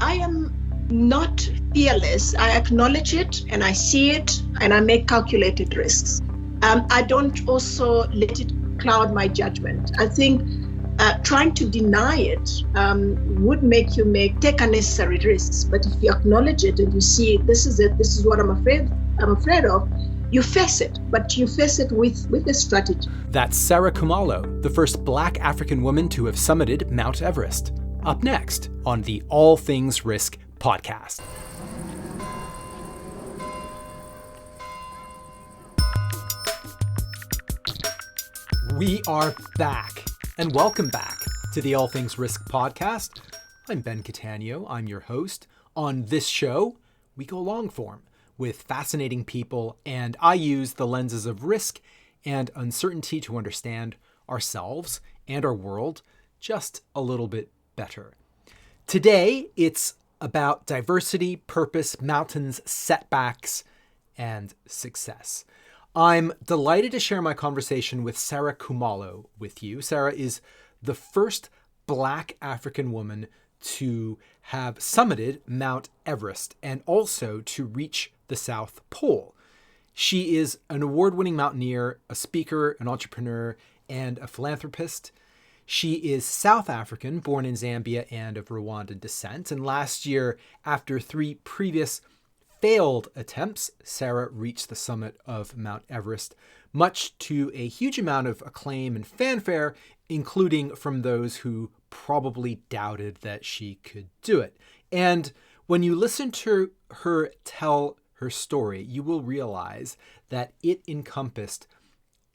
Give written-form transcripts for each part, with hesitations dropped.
I am not fearless. I acknowledge it and I see it and I make calculated risks. I don't also let it cloud my judgment. I think trying to deny it would make you take unnecessary risks. But if you acknowledge it and you see this is it, this is what I'm afraid of, you face it, but you face it with a strategy. That's Saray Khumalo, the first Black African woman to have summited Mount Everest. Up next on the All Things Risk podcast. We are back, and welcome back to the All Things Risk podcast. I'm Ben Catania, I'm your host. On this show, we go long form with fascinating people, and I use the lenses of risk and uncertainty to understand ourselves and our world just a little bit better. Today, it's about diversity, purpose, mountains, setbacks, and success. I'm delighted to share my conversation with Saray Khumalo with you. Saray is the first Black African woman to have summited Mount Everest and also to reach the South Pole. She is an award-winning mountaineer, a speaker, an entrepreneur, and a philanthropist. She is South African, born in Zambia and of Rwandan descent. And last year, after 3 previous failed attempts, Saray reached the summit of Mount Everest, much to a huge amount of acclaim and fanfare, including from those who probably doubted that she could do it. And when you listen to her tell her story, you will realize that it encompassed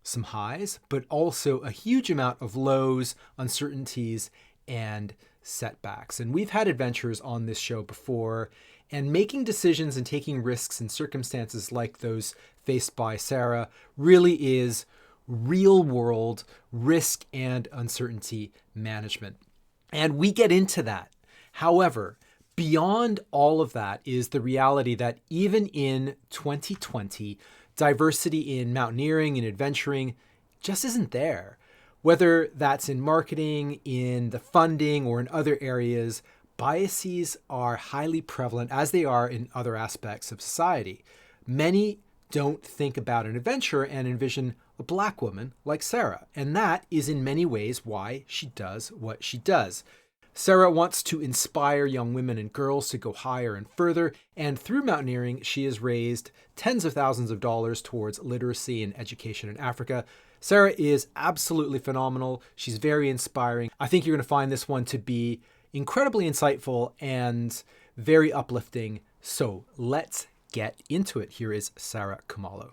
some highs, but also a huge amount of lows, uncertainties, and setbacks. And we've had adventures on this show before, and making decisions and taking risks in circumstances like those faced by Saray really is real world risk and uncertainty management. And we get into that. However, beyond all of that is the reality that even in 2020, diversity in mountaineering and adventuring just isn't there. Whether that's in marketing, in the funding, or in other areas, biases are highly prevalent as they are in other aspects of society. Many don't think about an adventure and envision a Black woman like Saray, and that is in many ways why she does what she does. Saray wants to inspire young women and girls to go higher and further, and through mountaineering, she has raised tens of thousands of dollars towards literacy and education in Africa. Saray is absolutely phenomenal. She's very inspiring. I think you're going to find this one to be incredibly insightful and very uplifting. So let's get into it. Here is Saray Khumalo.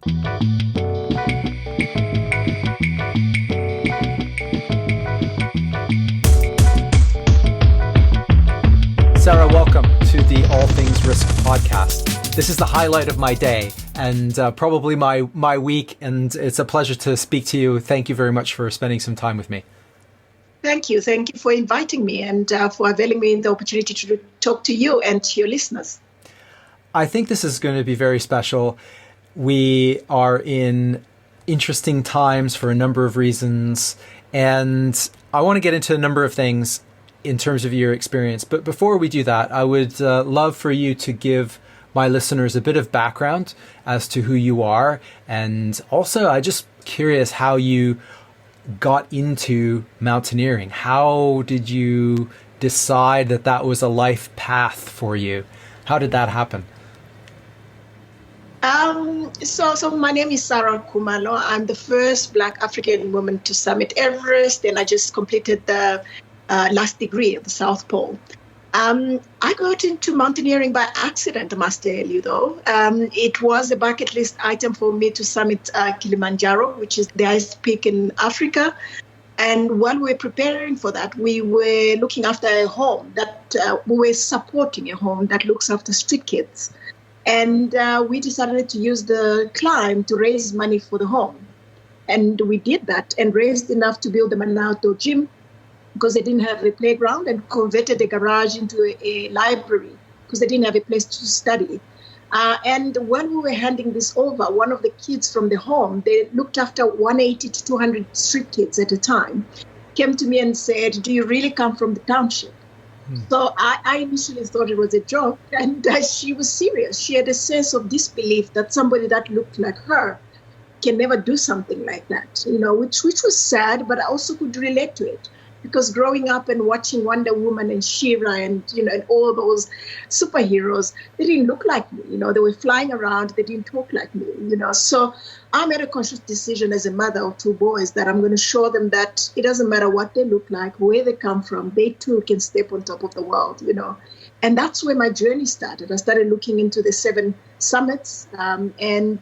Saray, welcome to the All Things Risk podcast. This is the highlight of my day and probably my week, and it's a pleasure to speak to you. Thank you very much for spending some time with me. Thank you. Thank you for inviting me and for availing me the opportunity to talk to you and to your listeners. I think this is going to be very special. We are in interesting times for a number of reasons, and I want to get into a number of things in terms of your experience. But before we do that, I would love for you to give my listeners a bit of background as to who you are. And also, I'm just curious how you got into mountaineering. How did you decide that that was a life path for you? How did that happen? So my name is Saray Khumalo. I'm the first Black African woman to summit Everest, and I just completed the last degree at the South Pole. I got into mountaineering by accident, I must tell you, though. It was a bucket list item for me to summit Kilimanjaro, which is the highest peak in Africa. And while we were preparing for that, we were looking after a home we were supporting a home that looks after street kids. And we decided to use the climb to raise money for the home. And we did that and raised enough to build them an outdoor gym, because they didn't have a playground, and converted the garage into a library because they didn't have a place to study. And when we were handing this over, one of the kids from the home, they looked after 180 to 200 street kids at a time, came to me and said, "Do you really come from the township?" So I initially thought it was a joke, and she was serious. She had a sense of disbelief that somebody that looked like her can never do something like that, which was sad, but I also could relate to it because growing up and watching Wonder Woman and She-Ra and all those superheroes, they didn't look like me, they were flying around, they didn't talk like me. So I made a conscious decision as a mother of two boys that I'm going to show them that it doesn't matter what they look like, where they come from, they too can step on top of the world. And that's where my journey started. I started looking into the 7 summits, and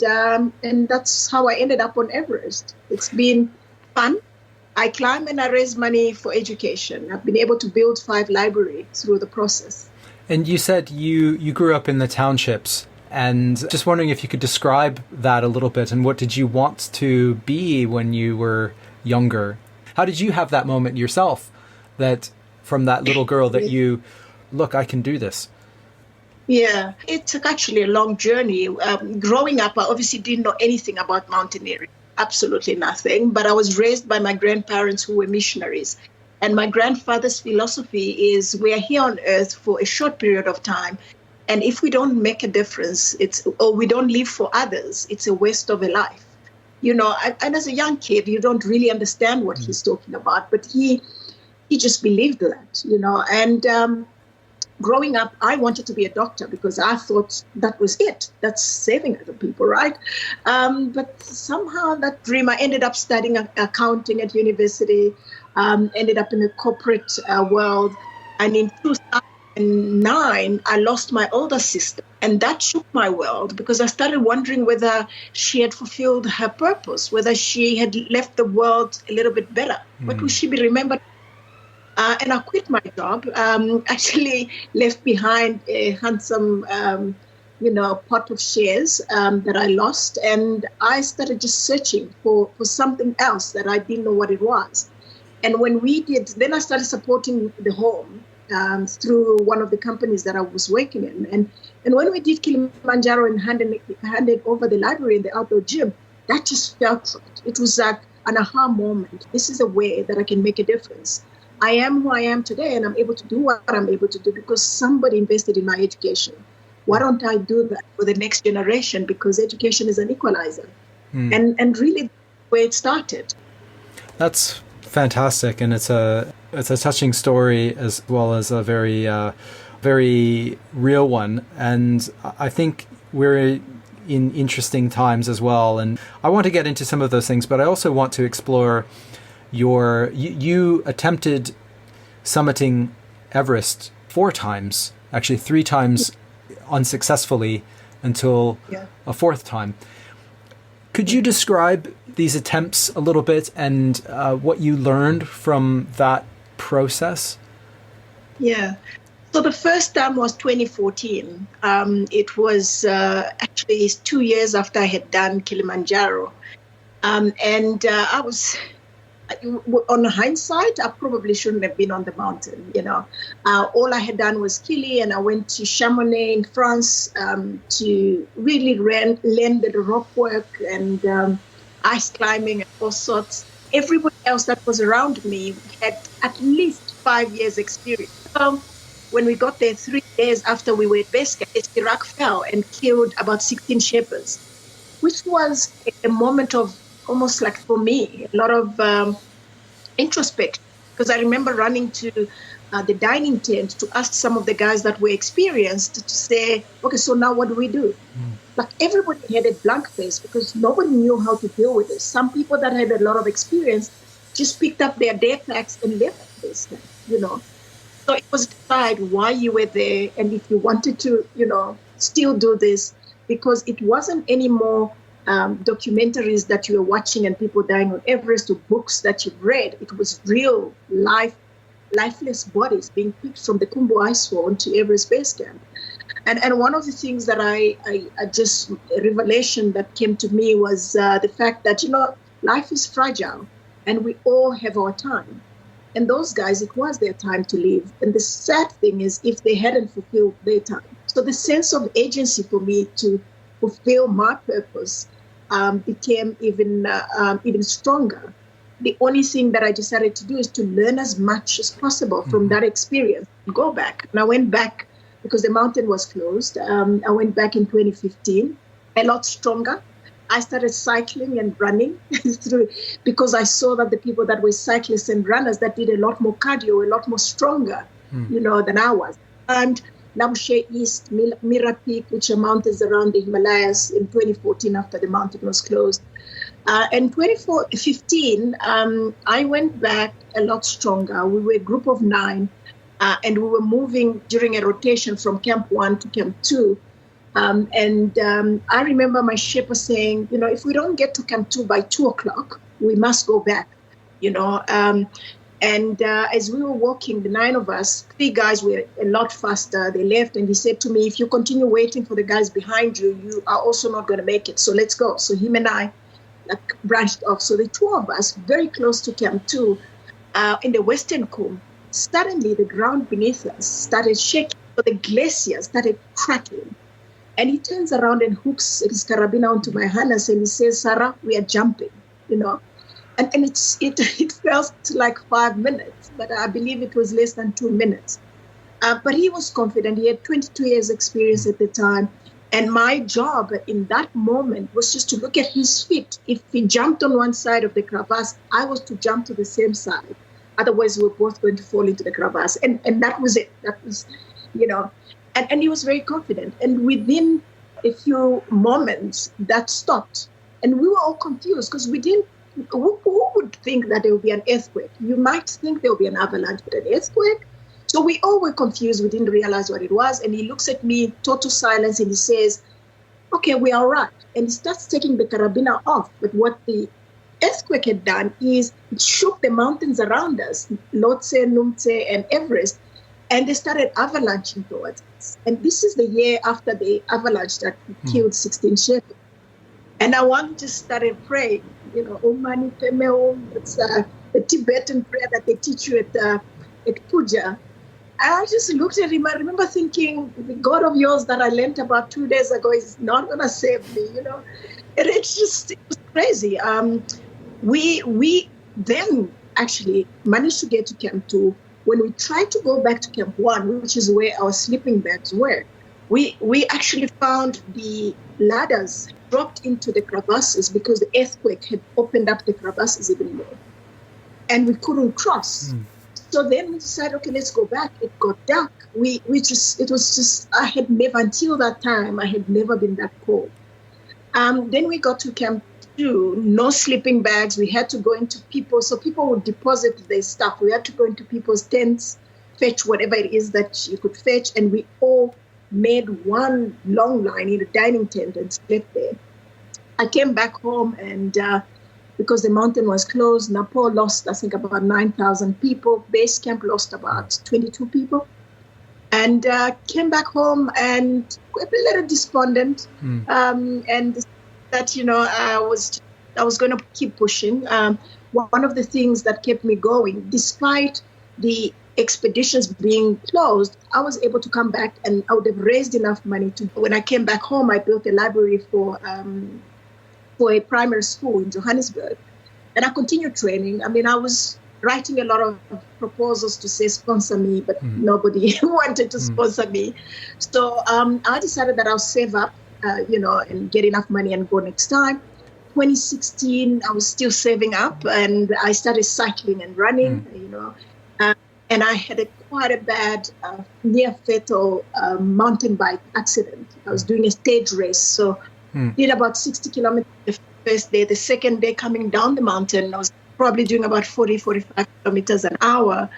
that's how I ended up on Everest. It's been fun. I climb and I raise money for education. I've been able to build 5 libraries through the process. And you said you grew up in the townships, and just wondering if you could describe that a little bit, and what did you want to be when you were younger? How did you have that moment yourself, that from that little girl that you... Look, I can do this? Yeah, it took actually a long journey. Growing up, I obviously didn't know anything about mountaineering, absolutely nothing. But I was raised by my grandparents who were missionaries. And my grandfather's philosophy is we are here on earth for a short period of time. And if we don't make a difference, or we don't live for others, it's a waste of a life. And as a young kid, you don't really understand what he's talking about. But he just believed that, and... Growing up, I wanted to be a doctor because I thought that was it. That's saving other people, right? But somehow that dream, I ended up studying accounting at university, ended up in the corporate world. And in 2009, I lost my older sister. And that shook my world because I started wondering whether she had fulfilled her purpose, whether she had left the world a little bit better. What would she be remembered? And I quit my job, actually left behind a handsome, pot of shares that I lost. And I started just searching for something else that I didn't know what it was. And when we did, then I started supporting the home through one of the companies that I was working in. And when we did Kilimanjaro and handed over the library and the outdoor gym, that just felt right. It was like an aha moment. This is a way that I can make a difference. I am who I am today, and I'm able to do what I'm able to do because somebody invested in my education. Why don't I do that for the next generation? Because education is an equalizer. And really where it started. That's fantastic, and it's a touching story as well as a very very real one. And I think we're in interesting times as well. And I want to get into some of those things, but I also want to explore you attempted summiting Everest 4 times, actually 3 times unsuccessfully until a 4th time. Could you describe these attempts a little bit and what you learned from that process? Yeah. So the first time was 2014. It was actually 2 years after I had done Kilimanjaro. And I was... On hindsight, I probably shouldn't have been on the mountain, All I had done was Kili, and I went to Chamonix in France to really learn the rock work and ice climbing and all sorts. Everybody else that was around me had at least 5 years experience. So when we got there 3 days after we were at base camp, Iraq fell and killed about 16 shepherds, which was a moment of almost like for me, a lot of introspection, because I remember running to the dining tent to ask some of the guys that were experienced to say, okay, so now what do we do? Like everybody had a blank face because nobody knew how to deal with this. Some people that had a lot of experience just picked up their day packs and left this, So it was decide why you were there and if you wanted to, still do this, because it wasn't anymore documentaries that you were watching and people dying on Everest or books that you've read. It was real lifeless bodies being picked from the Kumbu ice fall onto Everest Base Camp. And one of the things that I just, a revelation that came to me was the fact that, life is fragile and we all have our time. And those guys, it was their time to live. And the sad thing is if they hadn't fulfilled their time. So the sense of agency for me to fulfill my purpose became even stronger. the only thing that I decided to do is to learn as much as possible from that experience and go back. And I went back because the mountain was closed. I went back in 2015, a lot stronger. I started cycling and running because I saw that the people that were cyclists and runners that did a lot more cardio, a lot more stronger, than I was. And Labushe East, Mira Peak, which are mountains around the Himalayas, in 2014 after the mountain was closed. In 2015, I went back a lot stronger. We were a group of 9, and we were moving during a rotation from Camp 1 to Camp 2. I remember my Sherpa saying, if we don't get to Camp 2 by 2 o'clock, we must go back, as we were walking, the 9 of us, 3 guys were a lot faster. They left, and he said to me, if you continue waiting for the guys behind you, you are also not going to make it. So let's go. So him and I branched off. So the 2 of us, very close to Camp 2, in the Western Kum, suddenly the ground beneath us started shaking. So the glacier started cracking. And he turns around and hooks his carabiner onto my harness, and he says, Sarah, we are jumping, And it felt like 5 minutes, but I believe it was less than 2 minutes. But he was confident. He had 22 years experience at the time. And my job in that moment was just to look at his feet. If he jumped on one side of the crevasse, I was to jump to the same side. Otherwise, we were both going to fall into the crevasse. And that was it. That was, and he was very confident. And within a few moments, that stopped. And we were all confused because we didn't. Who would think that there would be an earthquake? You might think there would be an avalanche, but an earthquake? So we all were confused. We didn't realize what it was. And he looks at me, total silence, and he says, okay, we are all right. And he starts taking the carabiner off. But what the earthquake had done is it shook the mountains around us, Lhotse, Numtse, and Everest, and they started avalanching towards us. And this is the year after the avalanche that killed 16 shepherds. And I just started praying, Om Mani Padme Hum. It's the Tibetan prayer that they teach you at Puja. And I just looked at him. I remember thinking, the God of yours that I learned about 2 days ago is not going to save me, And it was crazy. We then actually managed to get to Camp 2. When we tried to go back to Camp 1, which is where our sleeping bags were, we actually found the ladders dropped into the crevasses because the earthquake had opened up the crevasses even more. And we couldn't cross. So then we decided, okay, let's go back. It got dark. Until that time, I had never been that cold. Then we got to Camp 2, no sleeping bags. We had to go into people. So people would deposit their stuff. We had to go into people's tents, fetch whatever it is that you could fetch. And we all made one long line in a dining tent and slept there. I came back home, and because the mountain was closed, Nepal lost, I think, about 9,000 people. Base camp lost about 22 people. And came back home and a little despondent. And that, I was going to keep pushing. One of the things that kept me going, despite the expeditions being closed, I was able to come back, and I would have raised enough money to. When I came back home, I built a library for a primary school in Johannesburg, and I continued training. I mean, I was writing a lot of proposals to say sponsor me, but nobody wanted to sponsor me. So I decided that I'll save up, and get enough money and go next time. 2016, I was still saving up, and I started cycling and running, and I had quite a bad, near fatal mountain bike accident. I was doing a stage race. So did about 60 kilometers the first day. The second day coming down the mountain, I was probably doing about 45 kilometers an hour.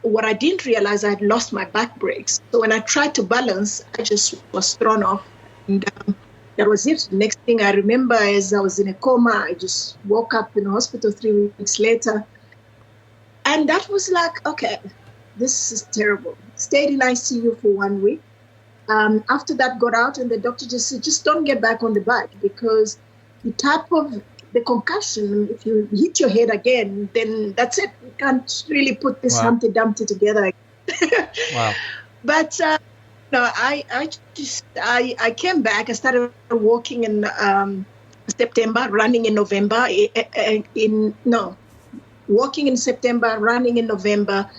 What I didn't realize, I had lost my back brakes. So when I tried to balance, I just was thrown off. And that was it. The next thing I remember is I was in a coma. I just woke up in the hospital 3 weeks later. And that was like, okay, this is terrible. Stayed in ICU for 1 week. After that, got out, and the doctor just said, just don't get back on the bike, because the type of the concussion, if you hit your head again, then that's it. You can't really put this Humpty Dumpty together. Wow. But I came back. I started walking, and September, running in November, walking in September, running in November.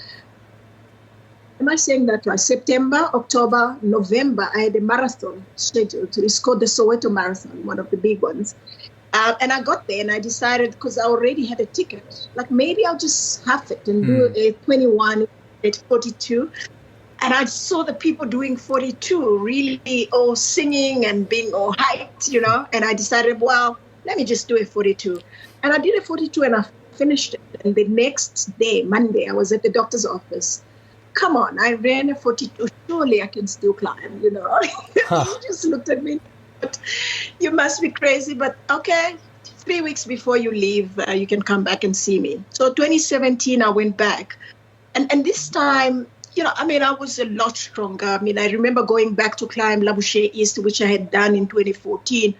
Am I saying that right? September, October, November, I had a marathon scheduled. It's called the Soweto Marathon, one of the big ones. And I got there and I decided, because I already had a ticket, like maybe I'll just half it and do a 21 at 42. And I saw the people doing 42 really all singing and being all hyped, and I decided, well, let me just do a 42. And I did a 42 and I finished it. And the next day, Monday, I was at the doctor's office. Come on, I ran a 42. Surely I can still climb, He just looked at me. But you must be crazy. But okay, 3 weeks before you leave, you can come back and see me. So 2017, I went back. And this time, I was a lot stronger. I remember going back to climb Labouche East, which I had done in 2014.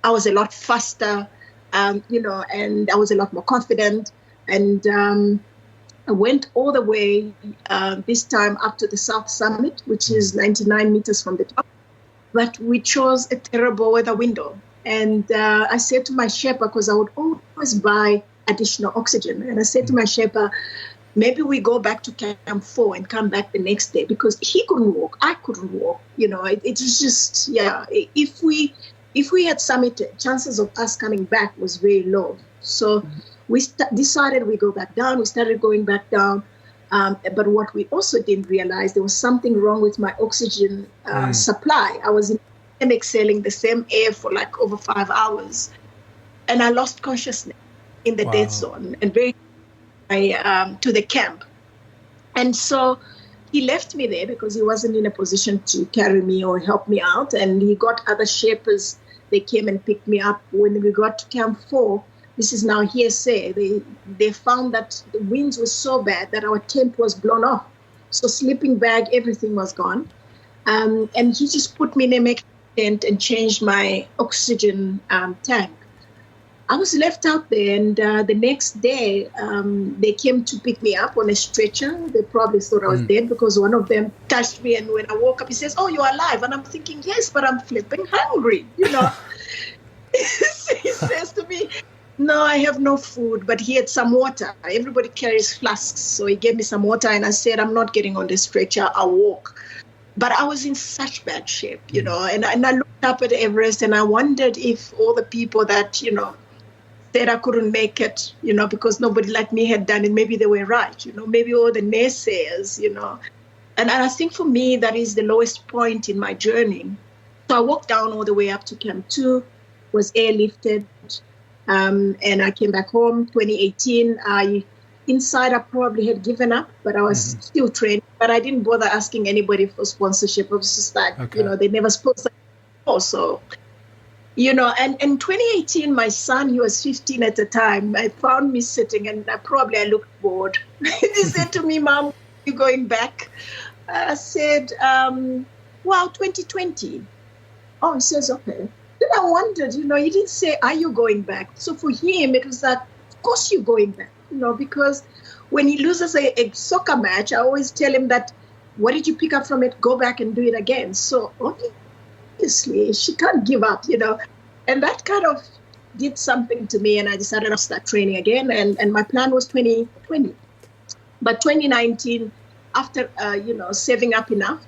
I was a lot faster, and I was a lot more confident. And I went all the way this time up to the South Summit, which is 99 meters from the top. But we chose a terrible weather window. And I said to my Sherpa, because I would always buy additional oxygen. And I said to my Sherpa, maybe we go back to Camp 4 and come back the next day, because he couldn't walk. I couldn't walk. It was just, if we had summited, chances of us coming back was very low. So we decided we go back down. We started going back down. But what we also didn't realize, there was something wrong with my oxygen supply. I was exhaling the same air for like over 5 hours. And I lost consciousness in the death zone and very to the camp. And so he left me there because he wasn't in a position to carry me or help me out. And he got other Sherpas. They came and picked me up. When we got to Camp 4, this is now hearsay, they found that the winds were so bad that our tent was blown off. So sleeping bag, everything was gone. And he just put me in a makeshift tent and changed my oxygen tank. I was left out there, and the next day, they came to pick me up on a stretcher. They probably thought I was dead, because one of them touched me, and when I woke up, he says, "Oh, you're alive." And I'm thinking, yes, but I'm flipping hungry, He says to me, "No, I have no food," but he had some water. Everybody carries flasks, so he gave me some water, and I said, "I'm not getting on the stretcher, I'll walk." But I was in such bad shape, and I looked up at Everest, and I wondered if all the people that, said I couldn't make it, because nobody like me had done it, maybe they were right, maybe all the naysayers, And I think for me, that is the lowest point in my journey. So I walked down all the way up to Camp 2, was airlifted, and I came back home. 2018, inside I probably had given up, but I was still training. But I didn't bother asking anybody for sponsorship. I was just like, they never sponsored me. So, and in 2018, my son, he was 15 at the time, I found me sitting, and I looked bored. He said to me, "Mom, are you going back?" I said, "Well, 2020. Oh, he says, "Okay." Then I wondered, he didn't say, "Are you going back?" So for him, it was like, of course you're going back, because when he loses a soccer match, I always tell him that, what did you pick up from it? Go back and do it again. So obviously she can't give up, and that kind of did something to me, and I decided I'll start training again. And my plan was 2020. But 2019, after, saving up enough,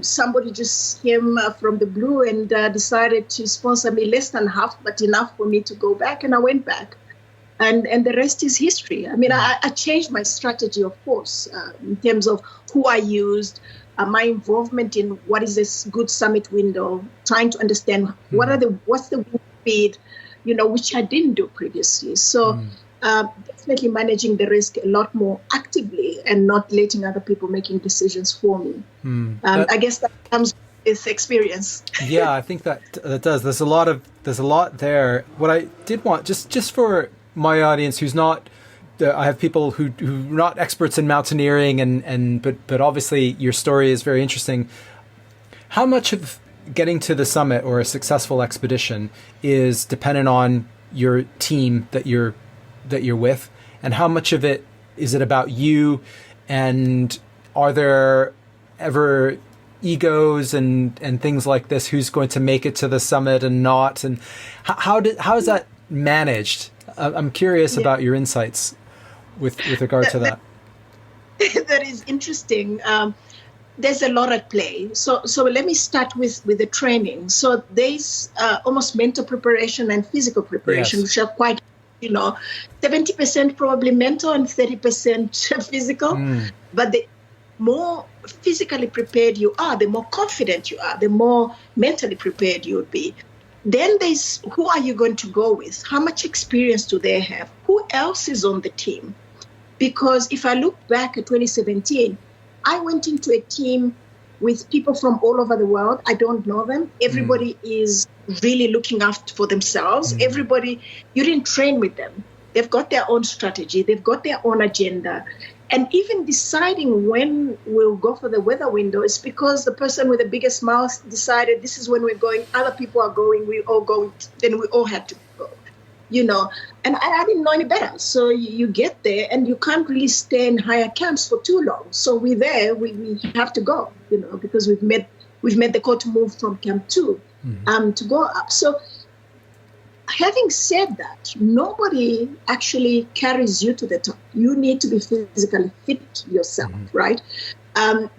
somebody just came from the blue and decided to sponsor me less than half, but enough for me to go back. And I went back. And the rest is history. I changed my strategy, of course, in terms of who I used, my involvement in what is this good summit window, trying to understand what's the wind speed, which I didn't do previously. So definitely managing the risk a lot more actively and not letting other people making decisions for me. I guess that comes with experience. Yeah, I think that does. There's a lot there. What I did want, just for my audience who's not, I have people who are not experts in mountaineering, but obviously your story is very interesting. How much of getting to the summit or a successful expedition is dependent on your team that you're with, and how much of it is it about you? And are there ever egos and things like this, who's going to make it to the summit and not, and how is that managed? I'm curious about your insights with regard to that. That is interesting. There's a lot at play. So let me start with the training. So there's almost mental preparation and physical preparation, Yes. which are quite, 70% probably mental and 30% physical. But the more physically prepared you are, the more confident you are, the more mentally prepared you would be. Then there's who are you going to go with? How much experience do they have? Who else is on the team? Because if I look back at 2017, I went into a team with people from all over the world. I don't know them. Everybody is really looking after for themselves. Everybody, you didn't train with them. They've got their own strategy. They've got their own agenda. And even deciding when we'll go for the weather window is because the person with the biggest mouth decided this is when we're going. Other people are going. We all go. Then we all had to go. And I didn't know any better. So you get there and you can't really stay in higher camps for too long. So we're there, we have to go, because we've made the call to move from camp 2 to go up. So having said that, nobody actually carries you to the top. You need to be physically fit yourself, right?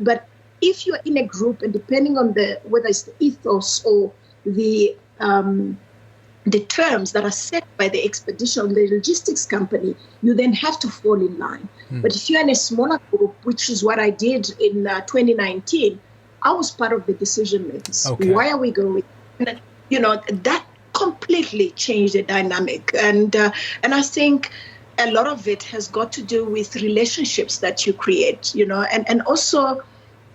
But if you're in a group and depending on whether it's the ethos or the terms that are set by the expedition, the logistics company, you then have to fall in line. But if you're in a smaller group, which is what I did in 2019, I was part of the decision makers. Okay. Why are we going? That completely changed the dynamic. And I think a lot of it has got to do with relationships that you create, and also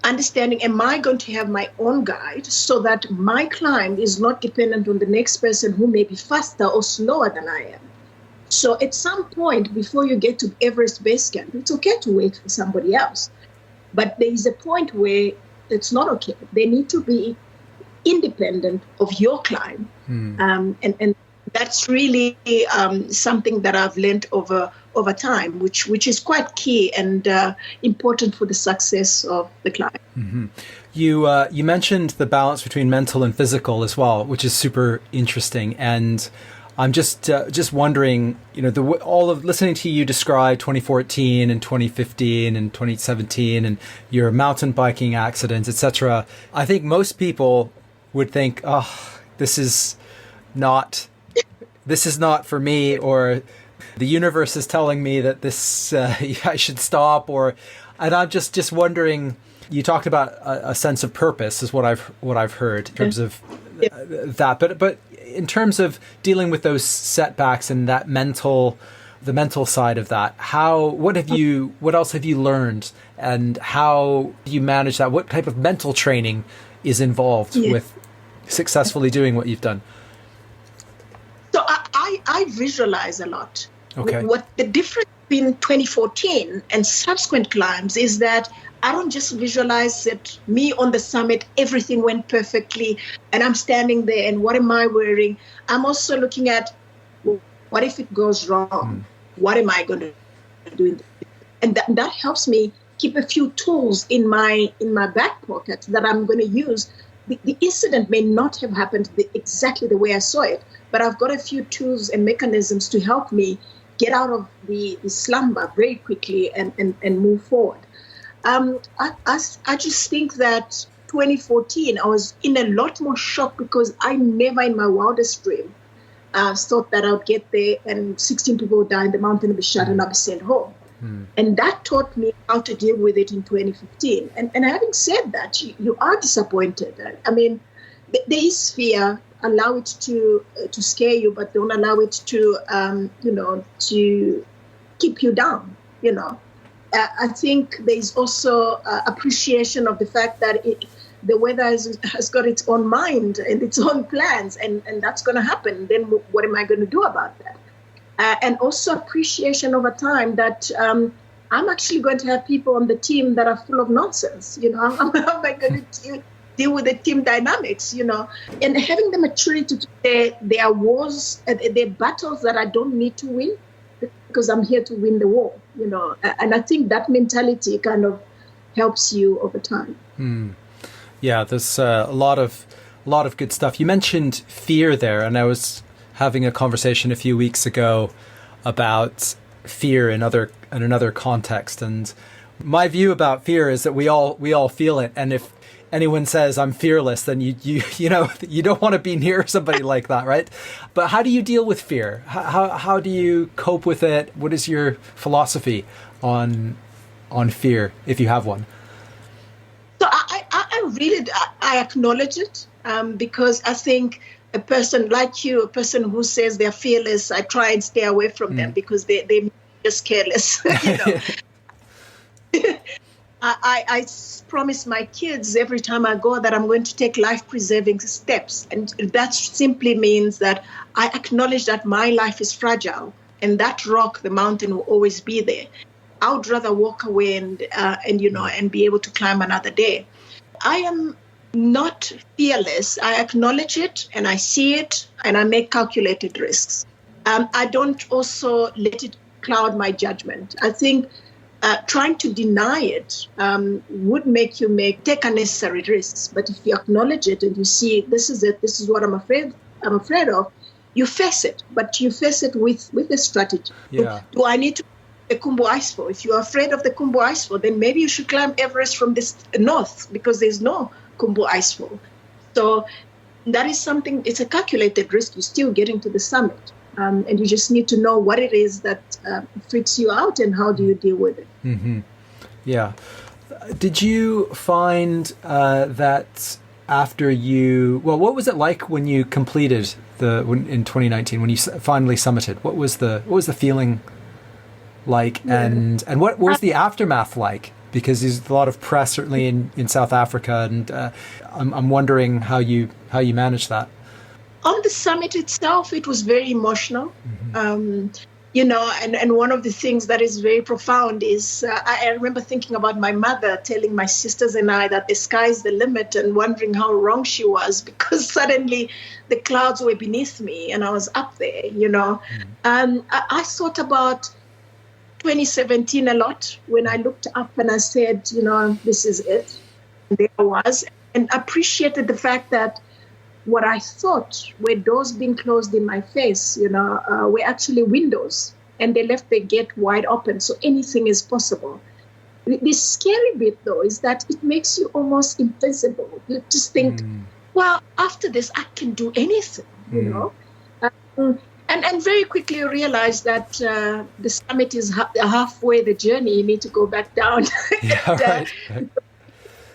understanding, am I going to have my own guide so that my climb is not dependent on the next person who may be faster or slower than I am? So at some point before you get to Everest Base Camp, it's okay to wait for somebody else. But there is a point where it's not okay. They need to be independent of your climb. And that's really something that I've learned over time, which is quite key and important for the success of the climb. You mentioned the balance between mental and physical as well, which is super interesting. And I'm just wondering, all of listening to you describe 2014 and 2015 and 2017 and your mountain biking accidents, etc. I think most people would think, oh, this is not for me, or the universe is telling me that this I should stop, and I'm just wondering. You talked about a sense of purpose, is what I've heard in terms of that. But in terms of dealing with those setbacks and that the mental side of that, what else have you learned, and how do you manage that? What type of mental training is involved with successfully doing what you've done? So I visualize a lot. Okay. What the difference between 2014 and subsequent climbs is that I don't just visualize that me on the summit, everything went perfectly, and I'm standing there, and what am I wearing? I'm also looking at, what if it goes wrong? What am I going to do? And that helps me keep a few tools in my back pocket that I'm going to use. The incident may not have happened exactly the way I saw it, but I've got a few tools and mechanisms to help me get out of the slumber very quickly and move forward. I just think that 2014, I was in a lot more shock because I never in my wildest dream thought that I would get there and 16 people would die in the mountain and be shot and I'll be sent home. And that taught me how to deal with it in 2015. And having said that, you are disappointed. I mean, there is fear. Allow it to scare you, but don't allow it to to keep you down. I think there is also appreciation of the fact that the weather has got its own mind and its own plans, and that's going to happen. Then what am I going to do about that? And also appreciation over time that I'm actually going to have people on the team that are full of nonsense. How am I going to deal with the team dynamics? And having the maturity to say there are wars, there are battles that I don't need to win because I'm here to win the war. And I think that mentality kind of helps you over time. Yeah, there's a lot of good stuff. You mentioned fear there, and I was having a conversation a few weeks ago about fear in another context. And my view about fear is that we all feel it. And if anyone says I'm fearless, then you know you don't want to be near somebody like that, right? But how do you deal with fear? How do you cope with it? What is your philosophy on fear, if you have one? So I acknowledge it, because I think a person like you, a person who says they're fearless, I try and stay away from them because they just careless. I promise my kids every time I go that I'm going to take life-preserving steps. And that simply means that I acknowledge that my life is fragile and that rock, the mountain, will always be there. I would rather walk away and be able to climb another day. I am not fearless. I acknowledge it and I see it and I make calculated risks. I don't also let it cloud my judgment. I think trying to deny it would make you take unnecessary risks. But if you acknowledge it and you see this is it, this is what I'm afraid of, you face it. But you face it with a strategy. Yeah. Do I need to the Kumbu Icefall? If you're afraid of the Kumbu Icefall, then maybe you should climb Everest from this north because there's no Kumbu Icefall. So that is something, it's a calculated risk. You're still getting to the summit. And you just need to know what it is that freaks you out and how do you deal with it. Mm-hmm. Yeah. Did you find that after what was it like when you completed in 2019, when you finally summited? What was the feeling like, and what was the aftermath like? Because there's a lot of press, certainly in South Africa, and I'm wondering how you managed that. On the summit itself, it was very emotional. Mm-hmm. And one of the things that is very profound is I remember thinking about my mother telling my sisters and I that the sky's the limit and wondering how wrong she was because suddenly the clouds were beneath me and I was up there, Mm-hmm. I thought about 2017 a lot when I looked up and I said, this is it. And there I was, and appreciated the fact that what I thought were doors being closed in my face, were actually windows, and they left the gate wide open, so anything is possible. The scary bit, though, is that it makes you almost invisible. You just think, well, after this, I can do anything, And very quickly you realize that the summit is halfway the journey. You need to go back down. Yeah, right.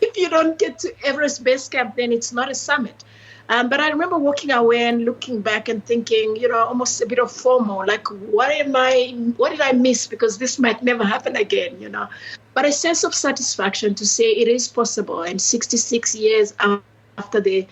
If you don't get to Everest Base Camp, then it's not a summit. But I remember walking away and looking back and thinking, almost a bit of FOMO, like, what did I miss? Because this might never happen again, But a sense of satisfaction to say it is possible. And 66 years after the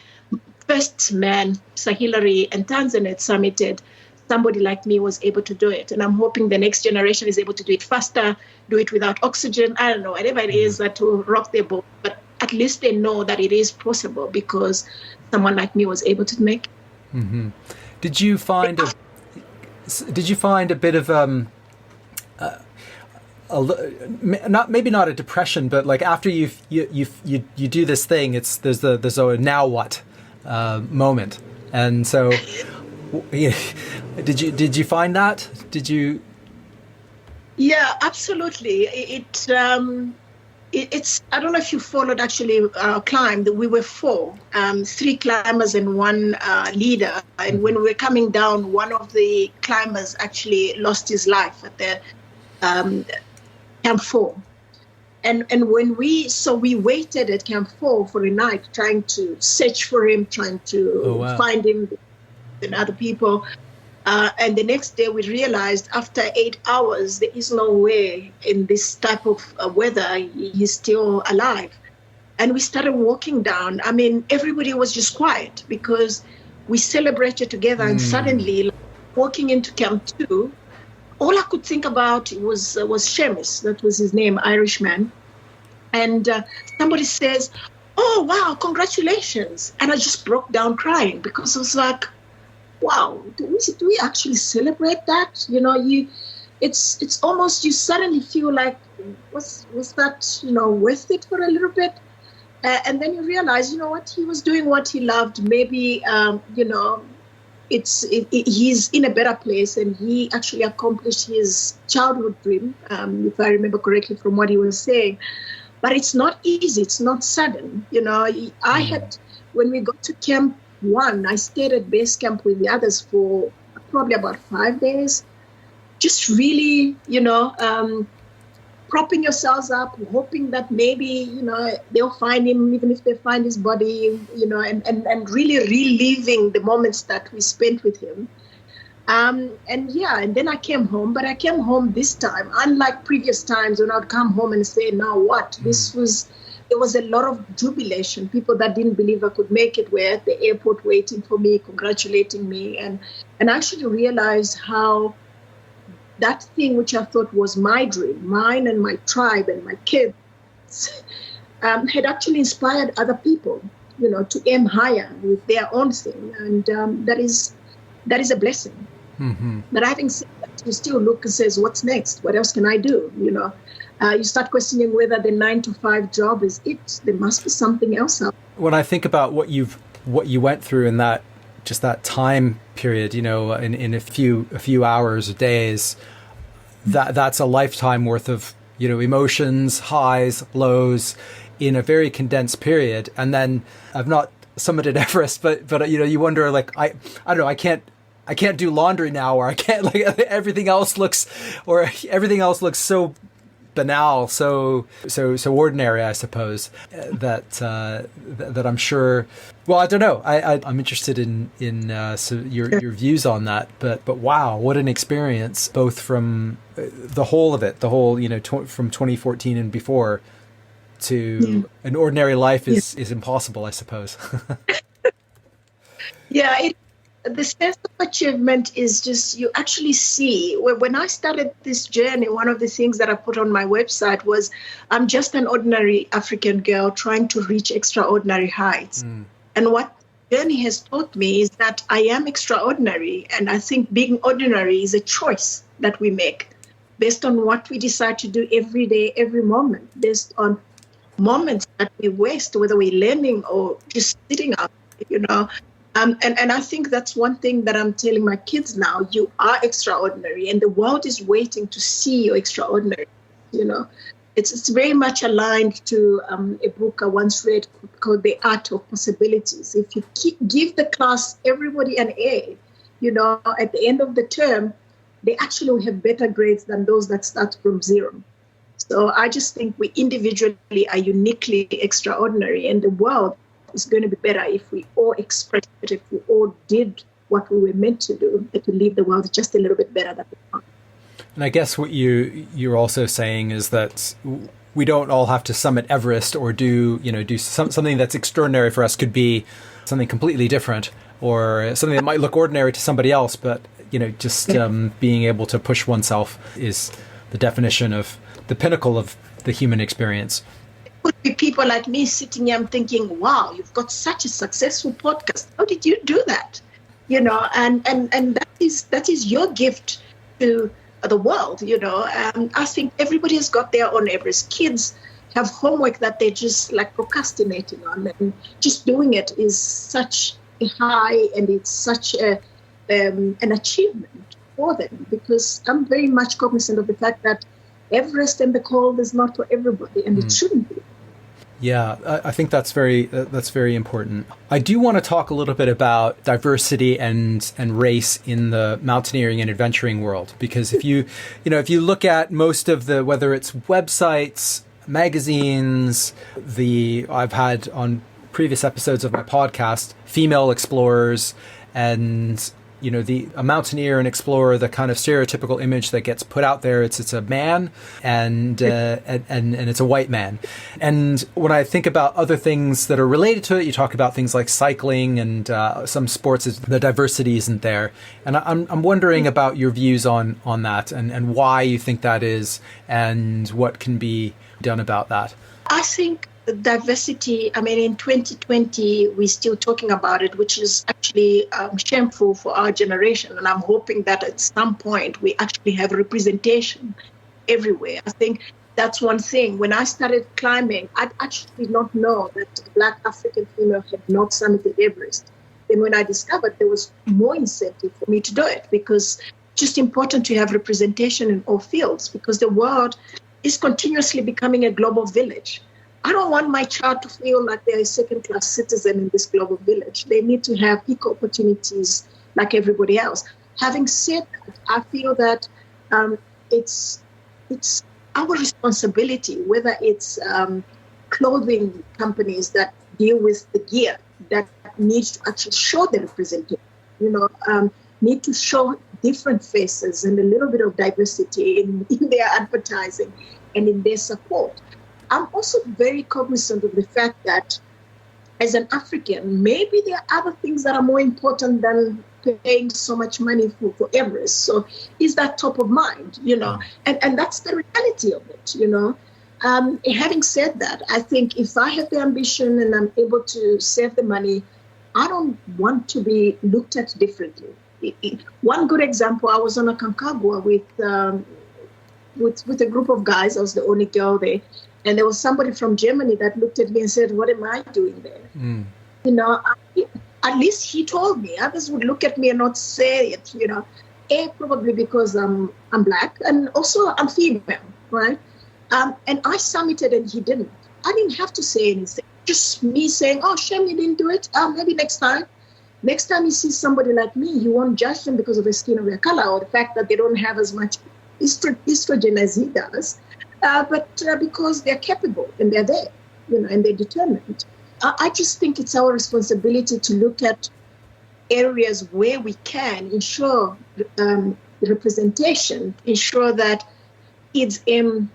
first man, Sir Hilary and Tanzania summited, somebody like me was able to do it. And I'm hoping the next generation is able to do it faster, do it without oxygen. I don't know, whatever it is that will rock their boat. But at least they know that it is possible because someone like me was able to make it. Mm-hmm. Did you find a bit of not a depression, but like after you do this thing, there's a now what moment, and so did you find that? Did you? Yeah, absolutely. It's I don't know if you followed actually climb. We were 4, 3 climbers and 1 leader. And when we were coming down, one of the climbers actually lost his life at the Camp 4. And when we waited at Camp 4 for a night, trying to search for him, trying to find him and other people. And the next day we realized after 8 hours, there is no way in this type of weather he's still alive. And we started walking down. I mean, everybody was just quiet because we celebrated together. And suddenly, walking into Camp 2, all I could think about was Seamus. That was his name, Irishman. And somebody says, "Oh, wow, congratulations." And I just broke down crying because I was like, wow, do we actually celebrate that? It's almost, you suddenly feel like, was that, worth it for a little bit? And then you realize, you know what, he was doing what he loved. Maybe, he's in a better place, and he actually accomplished his childhood dream, if I remember correctly from what he was saying. But it's not easy. It's not sudden. When we got to Camp 1, I stayed at base camp with the others for probably about 5 days, just really, propping yourselves up, hoping that maybe, they'll find him, even if they find his body, and really reliving the moments that we spent with him. And then I came home, but I came home this time, unlike previous times when I'd come home and say, now what? There was a lot of jubilation. People that didn't believe I could make it were at the airport waiting for me, congratulating me. And I actually realized how that thing which I thought was my dream, mine and my tribe and my kids, had actually inspired other people, to aim higher with their own thing. And that is a blessing. Mm-hmm. But having said that, you still look and says, what's next? What else can I do? You start questioning whether the 9-to-5 job is it. There must be something else out. When I think about what you went through in that time period, in a few hours or days, that's a lifetime worth of, emotions, highs, lows in a very condensed period. And then I've not summited Everest, but you wonder, like, I don't know, I can't do laundry now, or I can't, like, everything else looks so banal, so ordinary, I suppose, that I'm sure. Well, I don't know. I'm interested in your views on that. But wow, what an experience! Both from the whole of it, from 2014 and before, to an ordinary life is impossible, I suppose. Yeah. The sense of achievement is just, you actually see, when I started this journey, one of the things that I put on my website was, I'm just an ordinary African girl trying to reach extraordinary heights. And what the journey has taught me is that I am extraordinary. And I think being ordinary is a choice that we make based on what we decide to do every day, every moment, based on moments that we waste, whether we're learning or just sitting up, And I think that's one thing that I'm telling my kids now. You are extraordinary, and the world is waiting to see your extraordinary. It's very much aligned to a book I once read called The Art of Possibilities. If you give the class, everybody an A, at the end of the term, they actually will have better grades than those that start from zero. So I just think we individually are uniquely extraordinary, and the world is going to be better if we all expressed it, if we all did what we were meant to do, to leave the world just a little bit better than before. And I guess what you're also saying is that we don't all have to summit Everest or do something that's extraordinary for us. Could be something completely different, or something that might look ordinary to somebody else, but being able to push oneself is the definition of the pinnacle of the human experience. Could be people like me sitting here and thinking, wow, you've got such a successful podcast. How did you do that? And that is your gift to the world, I think everybody has got their own Everest. Kids have homework that they're just like procrastinating on, and just doing it is such a high, and it's such an achievement for them, because I'm very much cognizant of the fact that Everest and the cold is not for everybody, and it shouldn't be. Yeah, I think that's very important. I do want to talk a little bit about diversity and race in the mountaineering and adventuring world, because if you look at most of the, whether it's websites, magazines, I've had on previous episodes of my podcast, female explorers, and a mountaineer and explorer, the kind of stereotypical image that gets put out there, it's a man and it's a white man. And when I think about other things that are related to it, you talk about things like cycling and some sports, the diversity isn't there. And I'm wondering about your views on that, and why you think that is, and what can be done about that. I think diversity, in 2020, we're still talking about it, which is actually shameful for our generation. And I'm hoping that at some point we actually have representation everywhere. I think That's one thing. When I started climbing, I actually did not know that a Black African female had not summited Everest. Then when I discovered, there was more incentive for me to do it, because it's just important to have representation in all fields, because the world is continuously becoming a global village. I don't want my child to feel like they're a second-class citizen in this global village. They need to have equal opportunities like everybody else. Having said that, I feel that it's our responsibility, whether it's clothing companies that deal with the gear that needs to actually show the representation, need to show different faces and a little bit of diversity in their advertising and in their support. I'm also very cognizant of the fact that as an African, maybe there are other things that are more important than paying so much money for Everest. So is that top of mind, and that's the reality of it, Having said that, I think if I have the ambition and I'm able to save the money, I don't want to be looked at differently. One good example, I was on a Concagua with a group of guys. I was the only girl there. And there was somebody from Germany that looked at me and said, "What am I doing there?" At least he told me. Others would look at me and not say it, probably because I'm Black and also I'm female, right? And I summited and he didn't. I didn't have to say anything. Just me saying, "Oh, shame you didn't do it. Maybe next time." Next time you see somebody like me, you won't judge them because of their skin or their color or the fact that they don't have as much estrogen as he does, but because they're capable and they're there, and they're determined. I just think it's our responsibility to look at areas where we can ensure representation, ensure that kids aim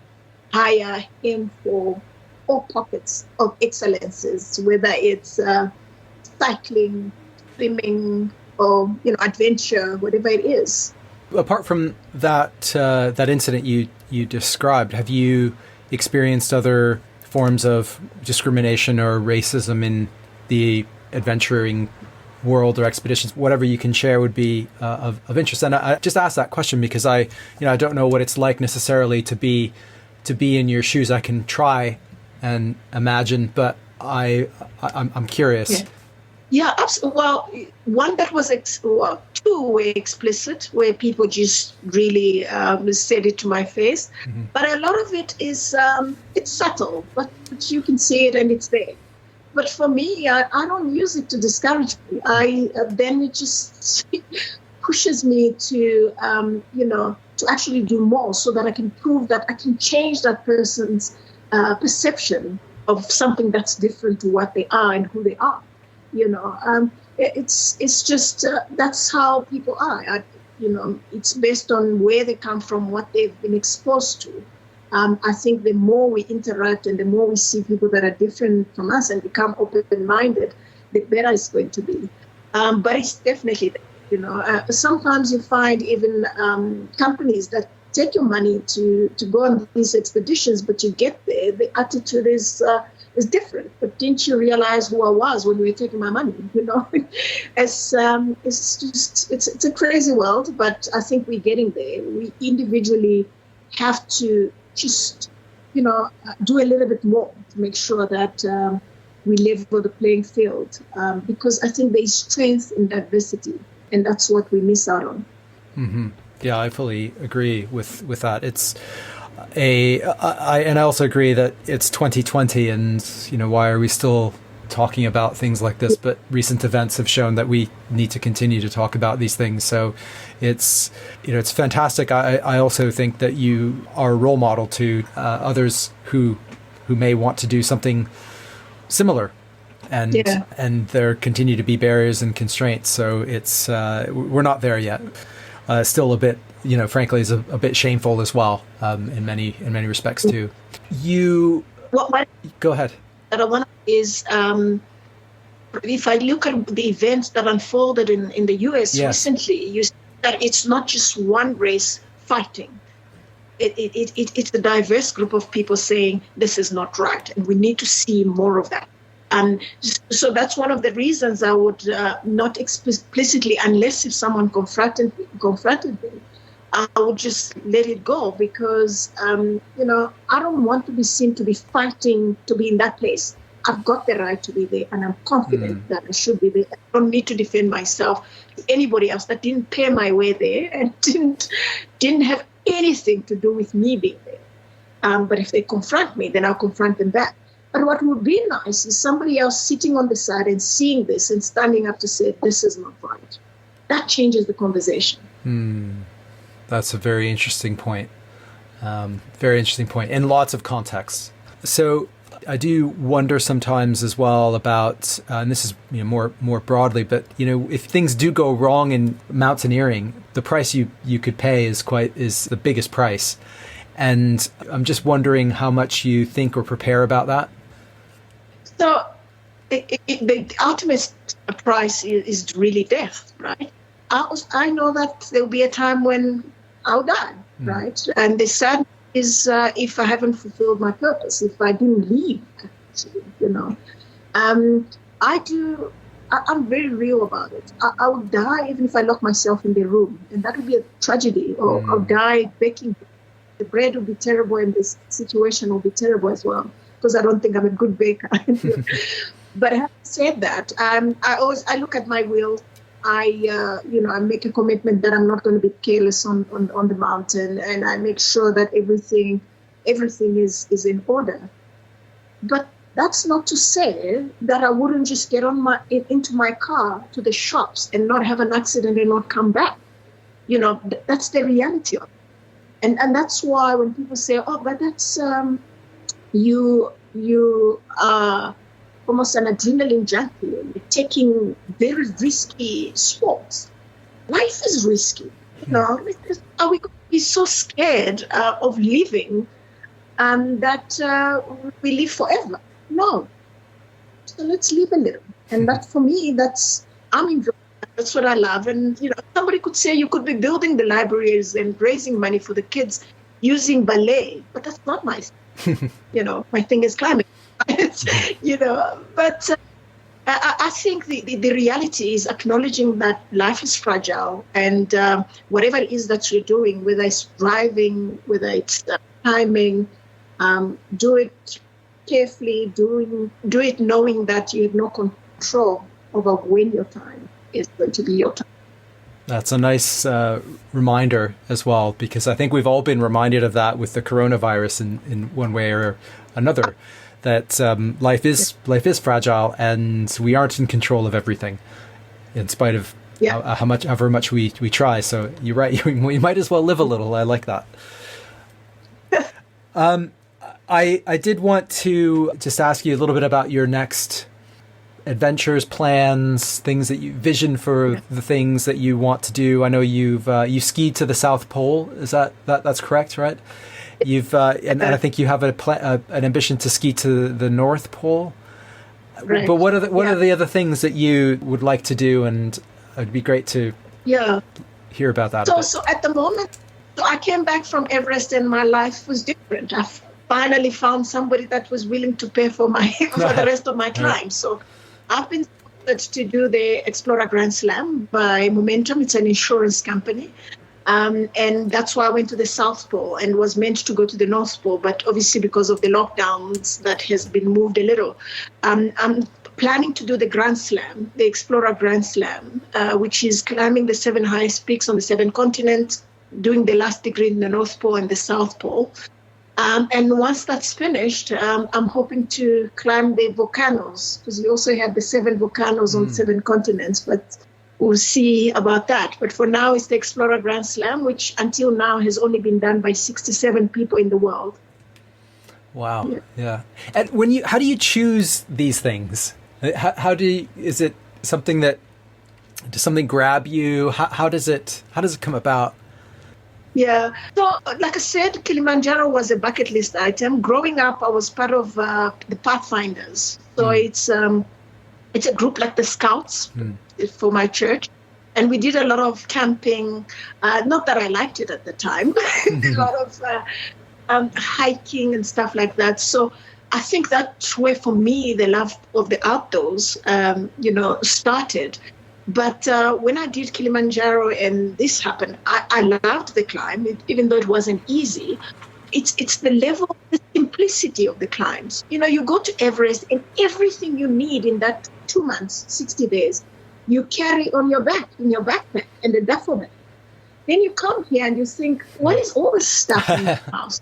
higher, aim for all pockets of excellences, whether it's cycling, swimming, or adventure, whatever it is. Apart from that incident you described, have you experienced other forms of discrimination or racism in the adventuring world or expeditions? Whatever you can share would be of interest. And I just asked that question because I don't know what it's like necessarily to be in your shoes. I can try and imagine, but I'm curious. Yeah. Yeah, absolutely. Well, one that was two were explicit, where people just really said it to my face. Mm-hmm. But a lot of it is it's subtle, but you can see it and it's there. But for me, I don't use it to discourage me. Then it just pushes me to to actually do more, so that I can prove that I can change that person's perception of something that's different to what they are and who they are. It's just that's how people are. It's based on where they come from, what they've been exposed to. I think the more we interact and the more we see people that are different from us and become open-minded, the better it's going to be. But it's definitely, sometimes you find even companies that take your money to go on these expeditions, but you get there, the attitude is different. But didn't you realize who I was when you were taking my money? It's a crazy world, but I think we're getting there. We individually have to just, do a little bit more to make sure that we level the playing field, because I think there is strength in diversity, and that's what we miss out on. Mm-hmm. Yeah, I fully agree with that. It's I also agree that it's 2020, and why are we still talking about things like this? But recent events have shown that we need to continue to talk about these things. So it's fantastic. I also think that you are a role model to others who may want to do something similar, and there continue to be barriers and constraints. So it's we're not there yet. Still a bit, frankly, is a bit shameful as well, in many respects too. Go ahead. That one is, if I look at the events that unfolded in the US recently, you see that it's not just one race fighting. It's a diverse group of people saying this is not right, and we need to see more of that. And so that's one of the reasons I would not explicitly, unless if someone confronted me, I would just let it go because, I don't want to be seen to be fighting to be in that place. I've got the right to be there, and I'm confident that I should be there. I don't need to defend myself to anybody else that didn't pay my way there and didn't have anything to do with me being there. But if they confront me, then I'll confront them back. But what would be nice is somebody else sitting on the side and seeing this and standing up to say, this is not right. That changes the conversation. That's a very interesting point. Very interesting point in lots of contexts. So I do wonder sometimes as well about, and this is more broadly, but if things do go wrong in mountaineering, the price you could pay is the biggest price. And I'm just wondering how much you think or prepare about that. So the ultimate price is really death, right? I know that there'll be a time when I'll die, right? And the sad is if I haven't fulfilled my purpose, if I didn't leave, I'm very real about it. I will die even if I lock myself in the room, and that would be a tragedy. Or I'll die baking. The bread will be terrible, and this situation will be terrible as well, because I don't think I'm a good baker. But having said that, I look at my will. I make a commitment that I'm not going to be careless on the mountain, and I make sure that everything is in order. But that's not to say that I wouldn't just get into my car to the shops and not have an accident and not come back. That's the reality of it. And that's why when people say, oh, but that's you are almost an adrenaline junkie, you're taking very risky sports. Life is risky. Are we going to be so scared of living that we live forever? No. So let's live a little. And that, for me, I'm enjoying. That's what I love. And, somebody could say you could be building the libraries and raising money for the kids using ballet, but that's not my thing. My thing is climbing. But I think the reality is acknowledging that life is fragile, and whatever it is that you're doing, whether it's driving, whether it's climbing, do it carefully, do it knowing that you have no control over when your time is going to be your time. That's a nice reminder as well, because I think we've all been reminded of that with the coronavirus in one way or another, that life is fragile and we aren't in control of everything, in spite of however much we try. So you're right, we might as well live a little. I like that. I did want to just ask you a little bit about your next adventures, plans, things that you vision for the things that you want to do. I know you skied to the South Pole. Is that's correct, right? You've and I think you have an ambition to ski to the North Pole. Right. But what are the other things that you would like to do? And it'd be great to hear about that. So at the moment, I came back from Everest and my life was different. I finally found somebody that was willing to pay for the rest of my climb. So I've been sponsored to do the Explorer Grand Slam by Momentum. It's an insurance company. And that's why I went to the South Pole and was meant to go to the North Pole. But obviously, because of the lockdowns, that has been moved a little. I'm planning to do the Grand Slam, the Explorer Grand Slam, which is climbing the 7 highest peaks on the 7 continents, doing the last degree in the North Pole and the South Pole. And once that's finished, I'm hoping to climb the volcanoes, because we also have the 7 volcanoes on 7 continents, but we'll see about that. But for now, it's the Explorer Grand Slam, which until now has only been done by 67 people in the world. Wow. Yeah. And how do you choose these things? Is it something does something grab you? How does it come about? Yeah. So, like I said, Kilimanjaro was a bucket list item. Growing up, I was part of the Pathfinders. So it's a group like the Scouts for my church. And we did a lot of camping. Not that I liked it at the time. A lot of hiking and stuff like that. So I think that's where, for me, the love of the outdoors, started. But when I did Kilimanjaro and this happened, I loved the climb, even though it wasn't easy. It's the level, the simplicity of the climbs. You go to Everest and everything you need in that 2 months, 60 days, you carry on your back, in your backpack and the duffel bag. Then you come here and you think, what is all this stuff in the house?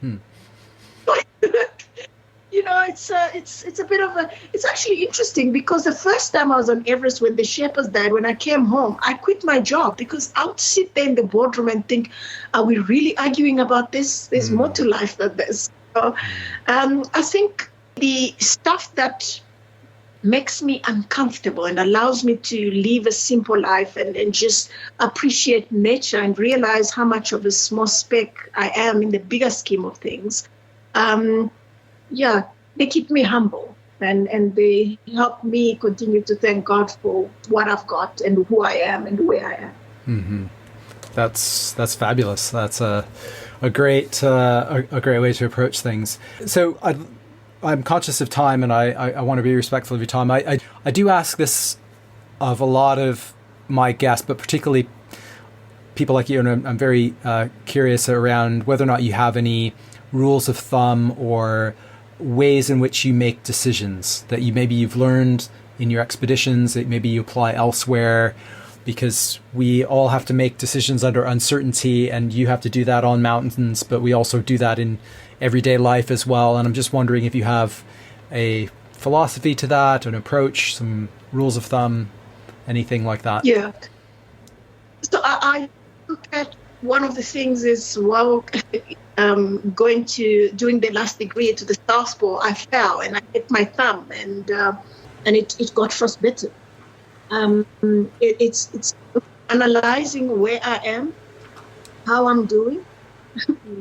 It's a bit of it's actually interesting because the first time I was on Everest when the Sherpas died, when I came home, I quit my job because I would sit there in the boardroom and think, are we really arguing about this? There's more to life than this. So, I think the stuff that makes me uncomfortable and allows me to live a simple life and just appreciate nature and realize how much of a small speck I am in the bigger scheme of things. They keep me humble and they help me continue to thank God for what I've got and who I am and where I am. Mm-hmm. That's fabulous. That's a great way to approach things. So I'm conscious of time and I want to be respectful of your time. I do ask this of a lot of my guests, but particularly people like you, and I'm very curious around whether or not you have any rules of thumb or ways in which you make decisions that you've learned in your expeditions, that maybe you apply elsewhere, because we all have to make decisions under uncertainty, and you have to do that on mountains, but we also do that in everyday life as well. And I'm just wondering if you have a philosophy to that, an approach, some rules of thumb, anything like that. Yeah. So I look at one of the things is, doing the last degree to the South Pole, I fell and I hit my thumb and it got frostbitten. It's analyzing where I am, how I'm doing,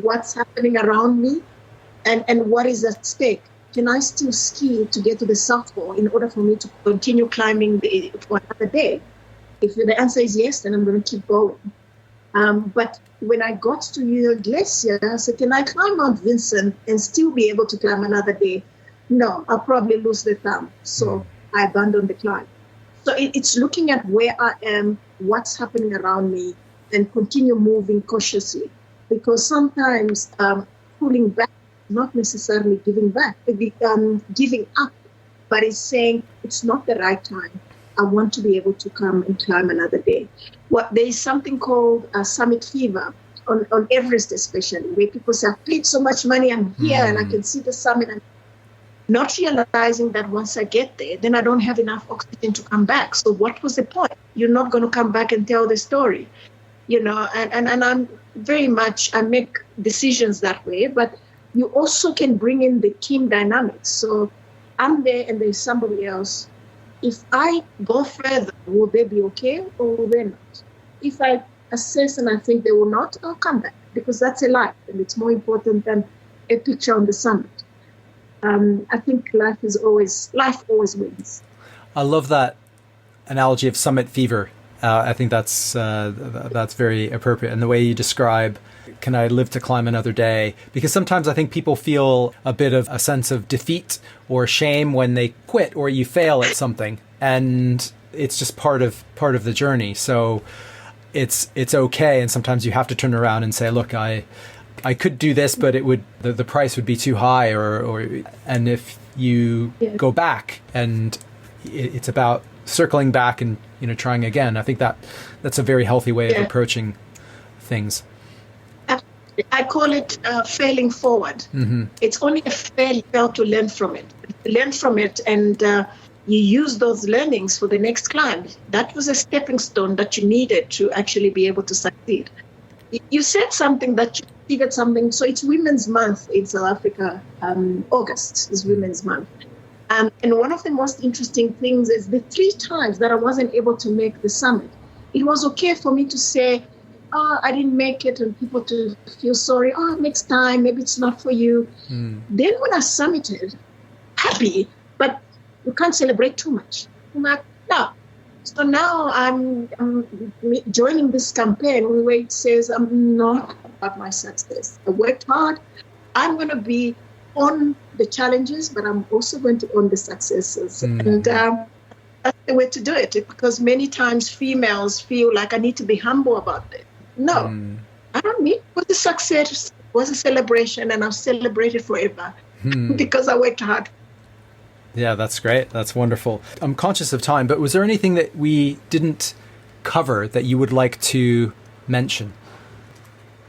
what's happening around me, and what is at stake. Can I still ski to get to the South Pole in order for me to continue climbing for another day? If the answer is yes, then I'm going to keep going. But when I got to your glacier, I said, can I climb Mount Vincent and still be able to climb another day? No, I'll probably lose the thumb. So I abandoned the climb. So it's looking at where I am, what's happening around me, and continue moving cautiously. Because sometimes pulling back is not necessarily giving up, but it's saying it's not the right time. I want to be able to come and climb another day. There is something called summit fever on Everest especially, where people say, I've paid so much money, I'm here and I can see the summit. And not realizing that once I get there, then I don't have enough oxygen to come back. So what was the point? You're not going to come back and tell the story, and I'm very much, I make decisions that way, but you also can bring in the team dynamics. So I'm there and there's somebody else. If I go further, will they be okay or will they not? If I assess and I think they will not, I'll come back, because that's a life and it's more important than a picture on the summit. I think life always wins. I love that analogy of summit fever. I think that's very appropriate. And the way you describe, can I live to climb another day? Because sometimes I think people feel a bit of a sense of defeat or shame when they quit or you fail at something, and it's just part of the journey. So it's okay. And sometimes you have to turn around and say, look, I could do this, but the price would be too high, and if you go back, and it's about circling back and trying again. I think that's a very healthy way of approaching things. I call it failing forward. Mm-hmm. It's only a fail to learn from it. Learn from it, and you use those learnings for the next climb. That was a stepping stone that you needed to actually be able to succeed. You said something that you figured something. So it's Women's Month in South Africa. August is Women's Month. And one of the most interesting things is the 3 times that I wasn't able to make the summit. It was okay for me to say, I didn't make it, and people to feel sorry. Next time, maybe it's not for you. Then when I summited, happy, but you can't celebrate too much. I'm like, no. So now I'm joining this campaign where it says I'm not about my success. I worked hard. I'm going to be on the challenges, but I'm also going to own the successes. And That's the way to do it, because many times females feel like I need to be humble about it. No, I don't need. It was a success, it was a celebration, and I'll celebrate it forever because I worked hard. Yeah, that's great. That's wonderful. I'm conscious of time, but was there anything that we didn't cover that you would like to mention?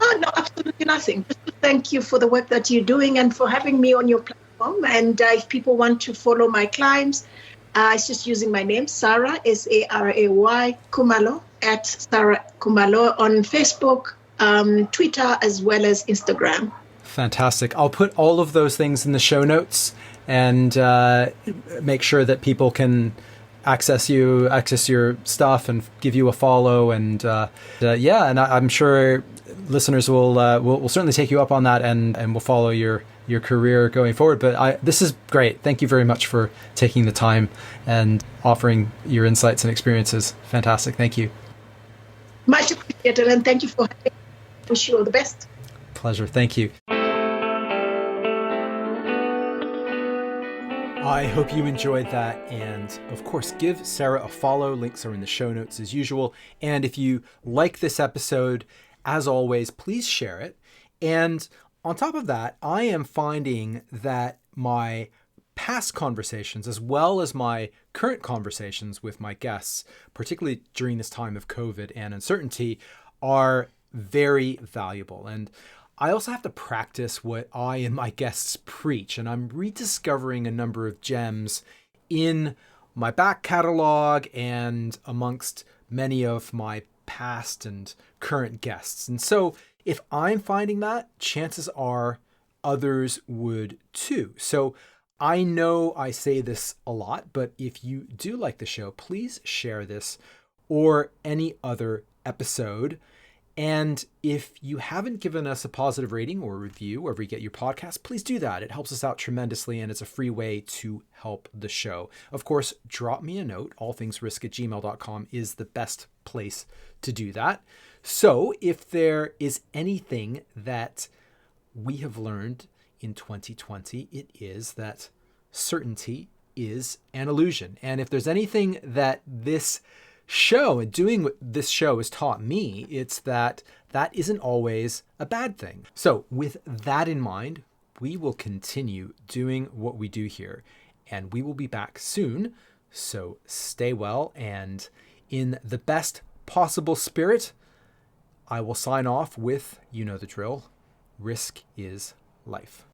Oh, no, absolutely nothing. Just to thank you for the work that you're doing and for having me on your platform. And if people want to follow my climbs, it's just using my name, Saray, Saray Khumalo, at Saray Khumalo on Facebook, Twitter, as well as Instagram. Fantastic. I'll put all of those things in the show notes and make sure that people can access your stuff and give you a follow. And and I'm sure listeners will certainly take you up on that and will follow your career going forward. But this is great. Thank you very much for taking the time and offering your insights and experiences. Fantastic. Thank you. Much appreciated, and thank you for having me. Wish you all the best. Pleasure. Thank you. I hope you enjoyed that, and of course give Sarah a follow. Links are in the show notes as usual. And if you like this episode, as always, please share it. And on top of that, I am finding that my past conversations, as well as my current conversations with my guests, particularly during this time of COVID and uncertainty, are very valuable. And I also have to practice what I and my guests preach, and I'm rediscovering a number of gems in my back catalog and amongst many of my past and current guests. And so if I'm finding that, chances are others would too. So I know I say this a lot, but if you do like the show, please share this or any other episode. And if you haven't given us a positive rating or review wherever you get your podcast, please do that. It helps us out tremendously, and it's a free way to help the show. Of course, drop me a note. allthingsrisk@gmail.com is the best place to do that. So if there is anything that we have learned in 2020, it is that certainty is an illusion. And if there's anything that this show and doing what this show has taught me, it's that isn't always a bad thing. So with that in mind, we will continue doing what we do here, and we will be back soon. So stay well, and in the best possible spirit, I will sign off with, you know the drill, risk is life.